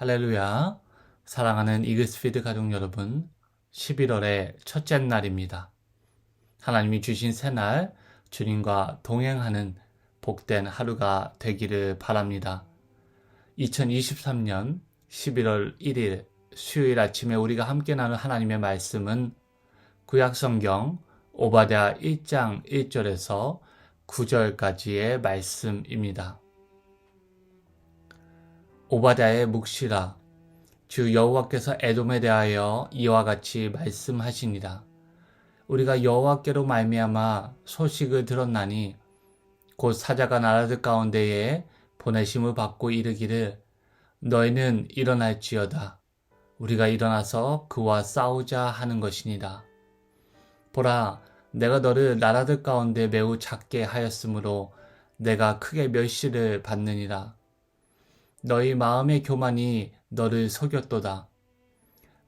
할렐루야. 사랑하는 이글스피드 가족 여러분, 11월의 첫째 날입니다. 하나님이 주신 새날, 주님과 동행하는 복된 하루가 되기를 바랍니다. 2023년 11월 1일 수요일 아침에 우리가 함께 나눌 하나님의 말씀은 구약성경 오바댜 1장 1절에서 9절까지의 말씀입니다. 오바댜의 묵시라. 주 여호와께서 에돔에 대하여 이와 같이 말씀하시니라. 우리가 여호와께로 말미암아 소식을 들었나니 곧 사자가 나라들 가운데에 보내심을 받고 이르기를 너희는 일어날지어다. 우리가 일어나서 그와 싸우자 하는 것이니라. 보라, 내가 너를 나라들 가운데 매우 작게 하였으므로 내가 크게 멸시를 받느니라. 너희 마음의 교만이 너를 속였도다.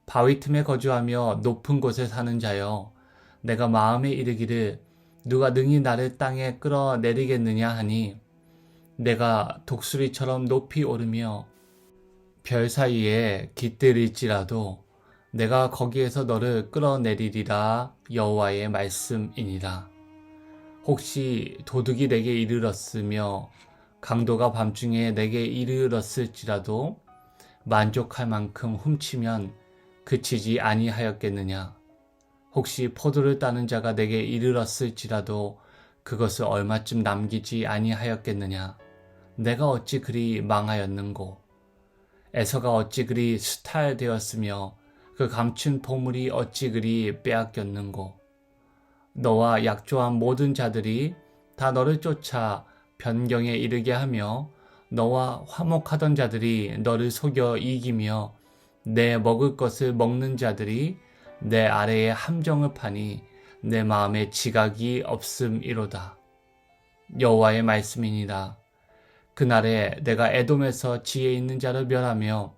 바위 틈에 거주하며 높은 곳에 사는 자여, 내가 마음에 이르기를 누가 능히 나를 땅에 끌어내리겠느냐 하니 내가 독수리처럼 높이 오르며 별 사이에 깃들일지라도 내가 거기에서 너를 끌어내리리라. 여호와의 말씀이니라. 혹시 도둑이 내게 이르렀으며 강도가 밤중에 내게 이르렀을지라도 만족할 만큼 훔치면 그치지 아니하였겠느냐. 혹시 포도를 따는 자가 내게 이르렀을지라도 그것을 얼마쯤 남기지 아니하였겠느냐. 내가 어찌 그리 망하였는고. 에서가 어찌 그리 수탈되었으며 그 감춘 보물이 어찌 그리 빼앗겼는고. 너와 약조한 모든 자들이 다 너를 쫓아 변경에 이르게 하며 너와 화목하던 자들이 너를 속여 이기며 내 먹을 것을 먹는 자들이 내 아래에 함정을 파니 내 마음에 지각이 없음이로다. 여호와의 말씀이니라. 그날에 내가 에돔에서 지혜 있는 자를 멸하며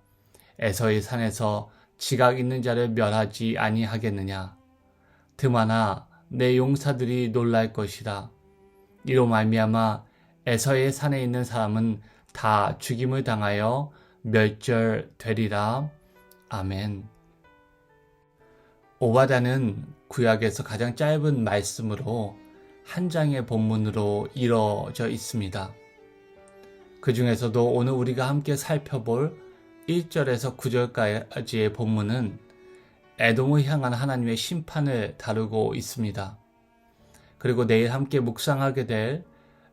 에서의 산에서 지각 있는 자를 멸하지 아니하겠느냐. 드마나 내 용사들이 놀랄 것이라. 이로 말미암아 에서의 산에 있는 사람은 다 죽임을 당하여 멸절되리라. 아멘. 오바댜는 구약에서 가장 짧은 말씀으로 한 장의 본문으로 이루어져 있습니다. 그 중에서도 오늘 우리가 함께 살펴볼 1절에서 9절까지의 본문은 에돔을 향한 하나님의 심판을 다루고 있습니다. 그리고 내일 함께 묵상하게 될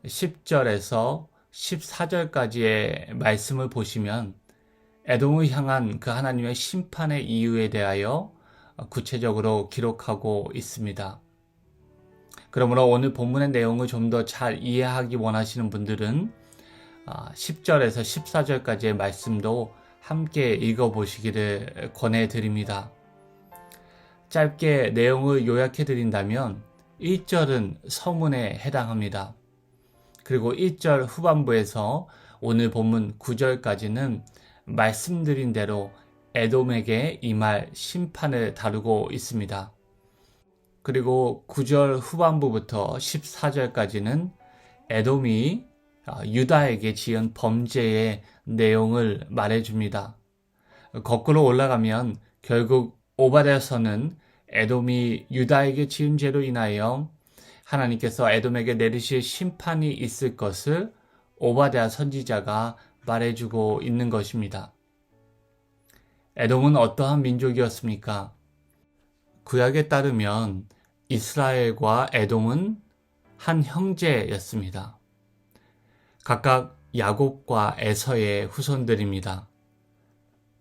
10절에서 14절까지의 말씀을 보시면 에돔을 향한 그 하나님의 심판의 이유에 대하여 구체적으로 기록하고 있습니다. 그러므로 오늘 본문의 내용을 좀 더 잘 이해하기 원하시는 분들은 10절에서 14절까지의 말씀도 함께 읽어보시기를 권해드립니다. 짧게 내용을 요약해드린다면 1절은 서문에 해당합니다. 그리고 1절 후반부에서 오늘 본문 9절까지는 말씀드린 대로 에돔에게 임할 심판을 다루고 있습니다. 그리고 9절 후반부부터 14절까지는 에돔이 유다에게 지은 범죄의 내용을 말해줍니다. 거꾸로 올라가면 결국 오바댜서는 에돔이 유다에게 지은 죄로 인하여 하나님께서 에돔에게 내리실 심판이 있을 것을 오바댜 선지자가 말해주고 있는 것입니다. 에돔은 어떠한 민족이었습니까? 구약에 따르면 이스라엘과 에돔은 한 형제였습니다. 각각 야곱과 에서의 후손들입니다.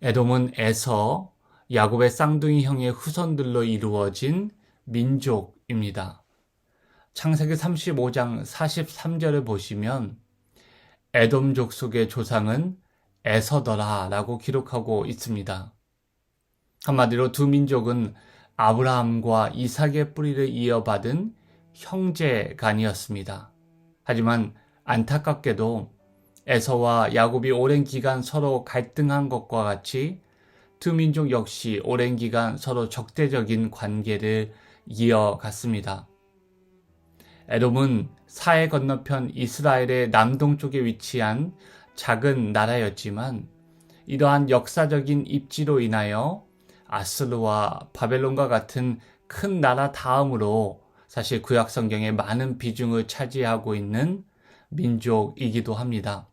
에돔은 에서, 야곱의 쌍둥이 형의 후손들로 이루어진 민족입니다. 창세기 35장 43절을 보시면 에돔 족속의 조상은 에서더라 라고 기록하고 있습니다. 한마디로 두 민족은 아브라함과 이삭의 뿌리를 이어받은 형제간이었습니다. 하지만 안타깝게도 에서와 야곱이 오랜 기간 서로 갈등한 것과 같이 두 민족 역시 오랜 기간 서로 적대적인 관계를 이어갔습니다. 에돔은 사해 건너편 이스라엘의 남동쪽에 위치한 작은 나라였지만 이러한 역사적인 입지로 인하여 아스르와 바벨론과 같은 큰 나라 다음으로 사실 구약 성경에 많은 비중을 차지하고 있는 민족이기도 합니다.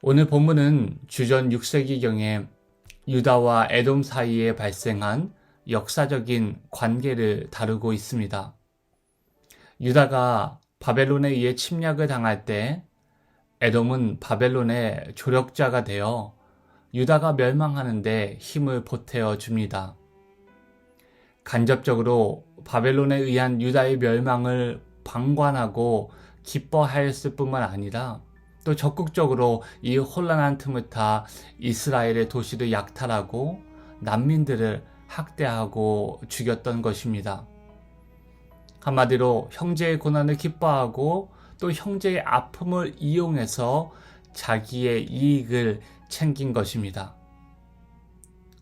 오늘 본문은 주전 6세기경에 유다와 에돔 사이에 발생한 역사적인 관계를 다루고 있습니다. 유다가 바벨론에 의해 침략을 당할 때 에돔은 바벨론의 조력자가 되어 유다가 멸망하는데 힘을 보태어 줍니다. 간접적으로 바벨론에 의한 유다의 멸망을 방관하고 기뻐하였을 뿐만 아니라 또 적극적으로 이 혼란한 틈을 타 이스라엘의 도시를 약탈하고 난민들을 학대하고 죽였던 것입니다. 한마디로 형제의 고난을 기뻐하고 또 형제의 아픔을 이용해서 자기의 이익을 챙긴 것입니다.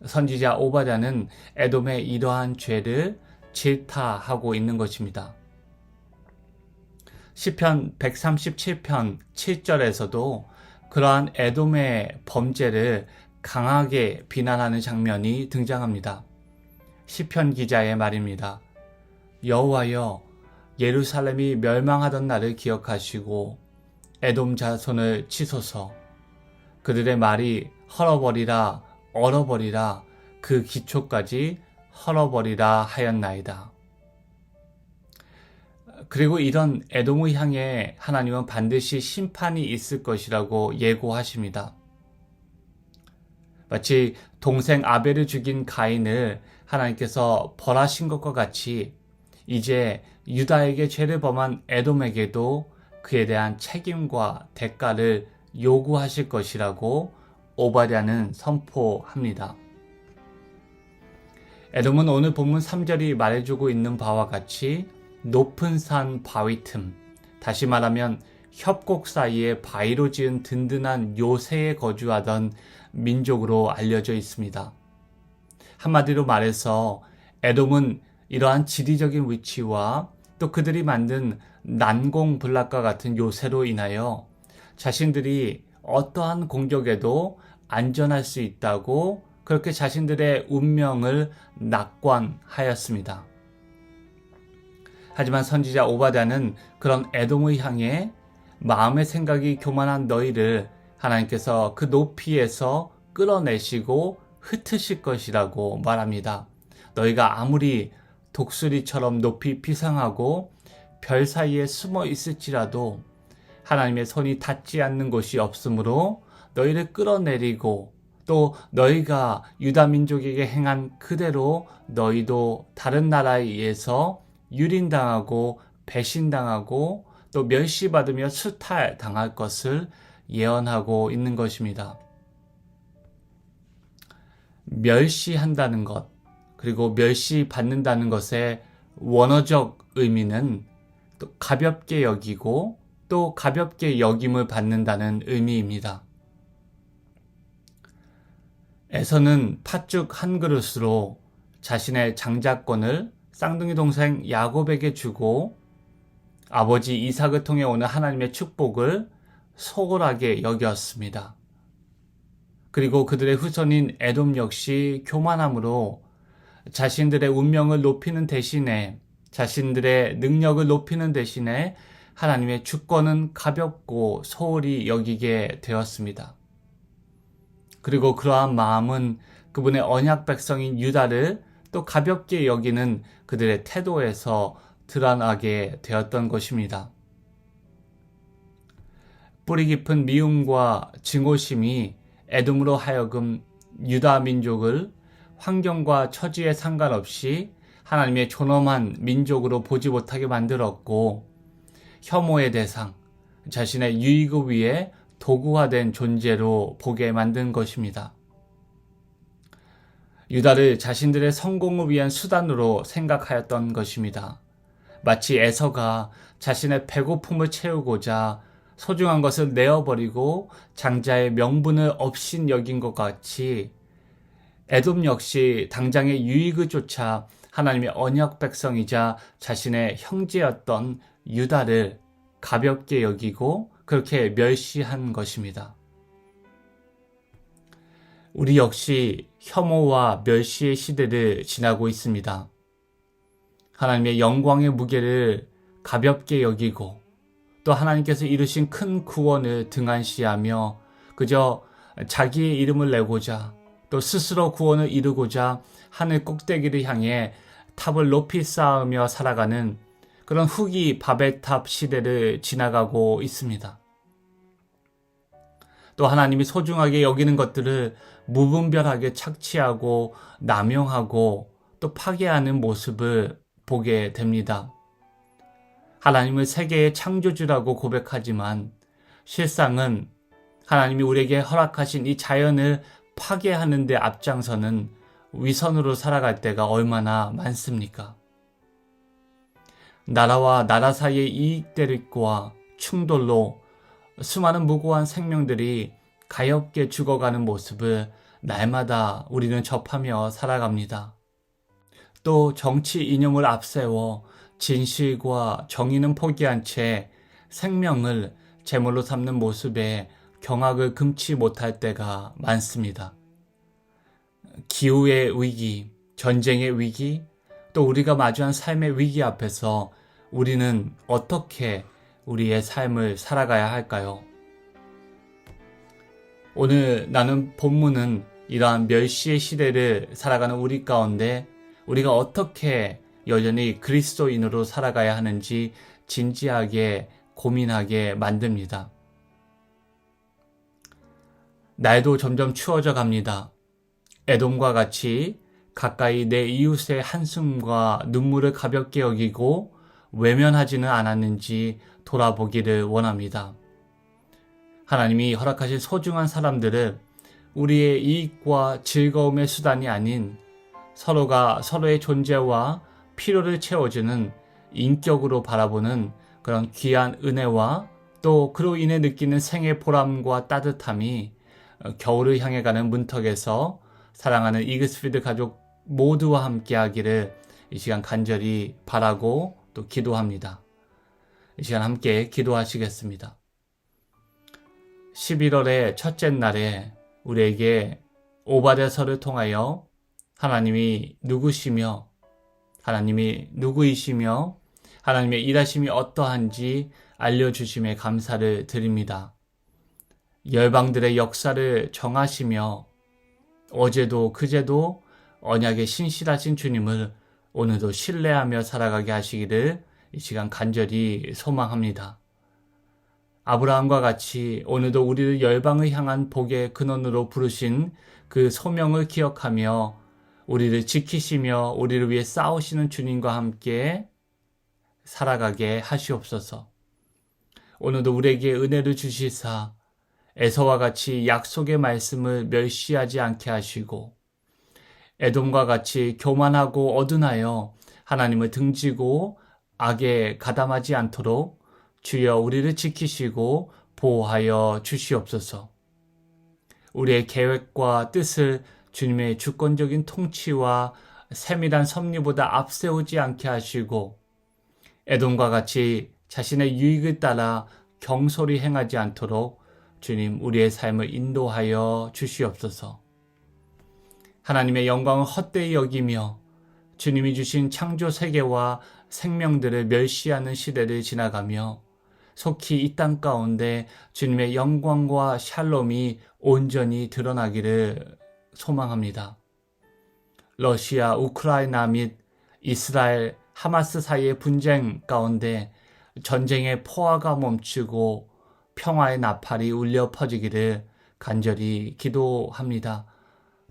선지자 오바댜는 에돔의 이러한 죄를 질타하고 있는 것입니다. 시편 137편 7절에서도 그러한 에돔의 범죄를 강하게 비난하는 장면이 등장합니다. 시편 기자의 말입니다. 여호와여, 예루살렘이 멸망하던 날을 기억하시고 에돔 자손을 치소서. 그들의 말이 헐어버리라 얼어버리라 그 기초까지 헐어버리라 하였나이다. 그리고 이런 에돔을 향해 하나님은 반드시 심판이 있을 것이라고 예고하십니다. 마치 동생 아벨을 죽인 가인을 하나님께서 벌하신 것과 같이 이제 유다에게 죄를 범한 에돔에게도 그에 대한 책임과 대가를 요구하실 것이라고 오바댜는 선포합니다. 에돔은 오늘 본문 3절이 말해주고 있는 바와 같이 높은 산 바위 틈, 다시 말하면 협곡 사이에 바위로 지은 든든한 요새에 거주하던 민족으로 알려져 있습니다. 한마디로 말해서 에돔은 이러한 지리적인 위치와 또 그들이 만든 난공불락과 같은 요새로 인하여 자신들이 어떠한 공격에도 안전할 수 있다고 그렇게 자신들의 운명을 낙관하였습니다. 하지만 선지자 오바댜는 그런 에돔을 향해 마음의 생각이 교만한 너희를 하나님께서 그 높이에서 끌어내시고 흩으실 것이라고 말합니다. 너희가 아무리 독수리처럼 높이 피상하고 별 사이에 숨어 있을지라도 하나님의 손이 닿지 않는 곳이 없으므로 너희를 끌어내리고 또 너희가 유다 민족에게 행한 그대로 너희도 다른 나라에 의해서 유린당하고 배신당하고 또 멸시받으며 수탈당할 것을 예언하고 있는 것입니다. 멸시한다는 것, 그리고 멸시받는다는 것의 원어적 의미는 또 가볍게 여기고 또 가볍게 여김을 받는다는 의미입니다. 에서는 팥죽 한 그릇으로 자신의 장자권을 쌍둥이 동생 야곱에게 주고 아버지 이삭을 통해 오는 하나님의 축복을 소홀하게 여겼습니다. 그리고 그들의 후손인 에돔 역시 교만함으로 자신들의 운명을 높이는 대신에 자신들의 능력을 높이는 대신에 하나님의 주권은 가볍고 소홀히 여기게 되었습니다. 그리고 그러한 마음은 그분의 언약 백성인 유다를 또 가볍게 여기는 그들의 태도에서 드러나게 되었던 것입니다. 뿌리 깊은 미움과 증오심이 에돔으로 하여금 유다 민족을 환경과 처지에 상관없이 하나님의 존엄한 민족으로 보지 못하게 만들었고 혐오의 대상, 자신의 유익을 위해 도구화된 존재로 보게 만든 것입니다. 유다를 자신들의 성공을 위한 수단으로 생각하였던 것입니다. 마치 에서가 자신의 배고픔을 채우고자 소중한 것을 내어버리고 장자의 명분을 없인 여긴 것 같이 에돔 역시 당장의 유익을 쫓아 하나님의 언약 백성이자 자신의 형제였던 유다를 가볍게 여기고 그렇게 멸시한 것입니다. 우리 역시 혐오와 멸시의 시대를 지나고 있습니다. 하나님의 영광의 무게를 가볍게 여기고 또 하나님께서 이루신 큰 구원을 등한시하며 그저 자기의 이름을 내고자 또 스스로 구원을 이루고자 하늘 꼭대기를 향해 탑을 높이 쌓으며 살아가는 그런 후기 바벨탑 시대를 지나가고 있습니다. 또 하나님이 소중하게 여기는 것들을 무분별하게 착취하고 남용하고 또 파괴하는 모습을 보게 됩니다. 하나님을 세계의 창조주라고 고백하지만 실상은 하나님이 우리에게 허락하신 이 자연을 파괴하는 데 앞장서는 위선으로 살아갈 때가 얼마나 많습니까? 나라와 나라 사이의 이익대립과 충돌로 수많은 무고한 생명들이 가엾게 죽어가는 모습을 날마다 우리는 접하며 살아갑니다. 또 정치 이념을 앞세워 진실과 정의는 포기한 채 생명을 제물로 삼는 모습에 경악을 금치 못할 때가 많습니다. 기후의 위기, 전쟁의 위기, 또 우리가 마주한 삶의 위기 앞에서 우리는 어떻게 우리의 삶을 살아가야 할까요? 오늘 나는 본문은 이러한 멸시의 시대를 살아가는 우리 가운데 우리가 어떻게 여전히 그리스도인으로 살아가야 하는지 진지하게 고민하게 만듭니다. 날도 점점 추워져 갑니다. 에돔과 같이 가까이 내 이웃의 한숨과 눈물을 가볍게 여기고 외면하지는 않았는지 돌아보기를 원합니다. 하나님이 허락하신 소중한 사람들을 우리의 이익과 즐거움의 수단이 아닌 서로가 서로의 존재와 필요를 채워주는 인격으로 바라보는 그런 귀한 은혜와 또 그로 인해 느끼는 생의 보람과 따뜻함이 겨울을 향해 가는 문턱에서 사랑하는 이글스필드 가족 모두와 함께 하기를 이 시간 간절히 바라고 또 기도합니다. 이 시간 함께 기도하시겠습니다. 11월의 첫째 날에 우리에게 오바댜서를 통하여 하나님이 누구시며 하나님이 누구이시며 하나님의 일하심이 어떠한지 알려주심에 감사를 드립니다. 열방들의 역사를 정하시며 어제도 그제도 언약에 신실하신 주님을 오늘도 신뢰하며 살아가게 하시기를 이 시간 간절히 소망합니다. 아브라함과 같이 오늘도 우리를 열방을 향한 복의 근원으로 부르신 그 소명을 기억하며 우리를 지키시며 우리를 위해 싸우시는 주님과 함께 살아가게 하시옵소서. 오늘도 우리에게 은혜를 주시사 에서와 같이 약속의 말씀을 멸시하지 않게 하시고 에돔과 같이 교만하고 어둔하여 하나님을 등지고 악에 가담하지 않도록 주여 우리를 지키시고 보호하여 주시옵소서. 우리의 계획과 뜻을 주님의 주권적인 통치와 세밀한 섭리보다 앞세우지 않게 하시고 에돔과 같이 자신의 유익을 따라 경솔히 행하지 않도록 주님 우리의 삶을 인도하여 주시옵소서. 하나님의 영광을 헛되이 여기며 주님이 주신 창조 세계와 생명들을 멸시하는 시대를 지나가며 속히 이 땅 가운데 주님의 영광과 샬롬이 온전히 드러나기를 소망합니다. 러시아, 우크라이나 및 이스라엘, 하마스 사이의 분쟁 가운데 전쟁의 포화가 멈추고 평화의 나팔이 울려 퍼지기를 간절히 기도합니다.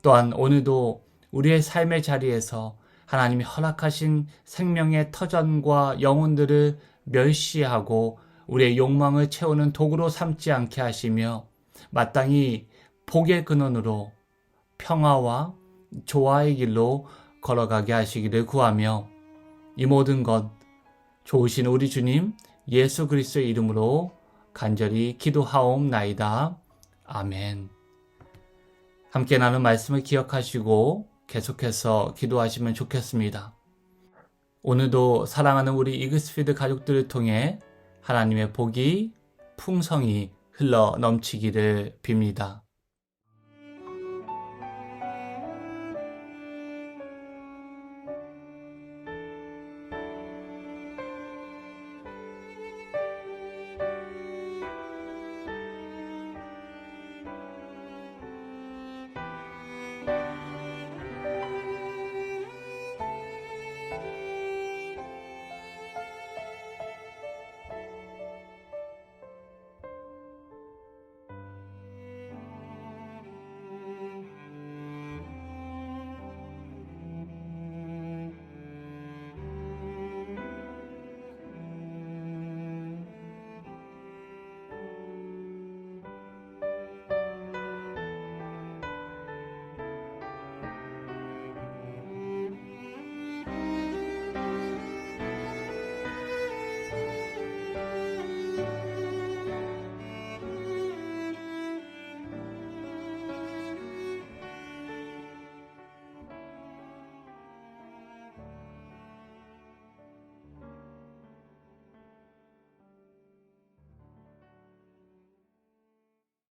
또한 오늘도 우리의 삶의 자리에서 하나님이 허락하신 생명의 터전과 영혼들을 멸시하고 우리의 욕망을 채우는 도구로 삼지 않게 하시며 마땅히 복의 근원으로 평화와 조화의 길로 걸어가게 하시기를 구하며 이 모든 것 좋으신 우리 주님 예수 그리스도의 이름으로 간절히 기도하옵나이다. 아멘. 함께 나눈 말씀을 기억하시고 계속해서 기도하시면 좋겠습니다. 오늘도 사랑하는 우리 이글스필드 가족들을 통해 하나님의 복이 풍성히 흘러 넘치기를 빕니다.